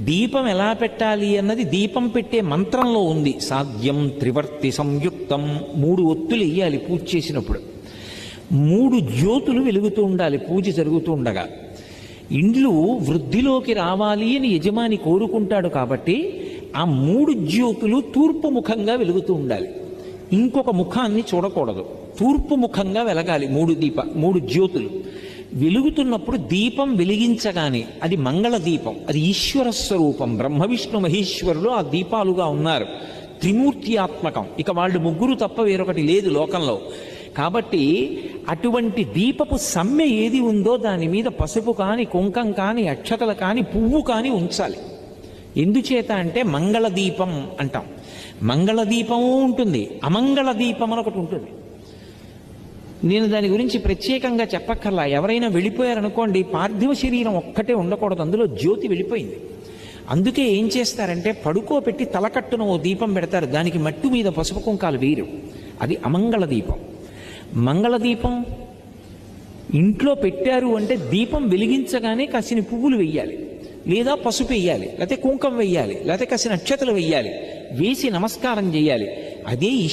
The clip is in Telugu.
దీపం ఎలా పెట్టాలి అన్నది దీపం పెట్టే మంత్రంలో ఉంది. సాధ్యం త్రివర్తి సంయుక్తం, 3 ఒత్తులు వేయాలి పూజ చేసినప్పుడు. 3 జ్యోతులు వెలుగుతూ ఉండాలి పూజ జరుగుతూ ఉండగా. ఇండ్లు వృద్ధిలోకి రావాలి అని యజమాని కోరుకుంటాడు కాబట్టి ఆ 3 జ్యోతులు తూర్పు ముఖంగా వెలుగుతూ ఉండాలి. ఇంకొక ముఖాన్ని చూడకూడదు, తూర్పు ముఖంగా వెలగాలి. 3 జ్యోతులు వెలుగుతున్నప్పుడు దీపం వెలిగించగానే అది మంగళ దీపం, అది ఈశ్వర స్వరూపం. బ్రహ్మ విష్ణు మహేశ్వరులు ఆ దీపాలుగా ఉన్నారు, త్రిమూర్తి ఆత్మకం. ఇక వాళ్ళు ముగ్గురు తప్ప వేరొకటి లేదు లోకంలో. కాబట్టి అటువంటి దీపపు సమ్మె ఏది ఉందో దాని మీద పసుపు కానీ కుంకం కానీ అక్షతలు కానీ పువ్వు కానీ ఉంచాలి. ఎందుచేత అంటే మంగళ దీపం అంటాం. మంగళ దీపము ఉంటుంది, అమంగళ దీపం అని ఒకటి ఉంటుంది. నేను దాని గురించి ప్రత్యేకంగా చెప్పక్కర్లా. ఎవరైనా వెళ్ళిపోయారనుకోండి, పార్థివ శరీరం ఒక్కటే ఉండకూడదు, అందులో జ్యోతి వెళ్ళిపోయింది. అందుకే ఏం చేస్తారంటే పడుకోబెట్టి తలకట్టున ఓ దీపం పెడతారు, దానికి మట్టు మీద పసుపు కుంకాలు వేయరు. అది అమంగళ దీపం. మంగళ దీపం ఇంట్లో పెట్టారు అంటే దీపం వెలిగించగానే కాసిన పువ్వులు వెయ్యాలి, లేదా పసుపు వెయ్యాలి, లేకపోతే కుంకం వెయ్యాలి, లేకపోతే కాసిన అక్షతలు వెయ్యాలి, వేసి నమస్కారం చేయాలి. అదే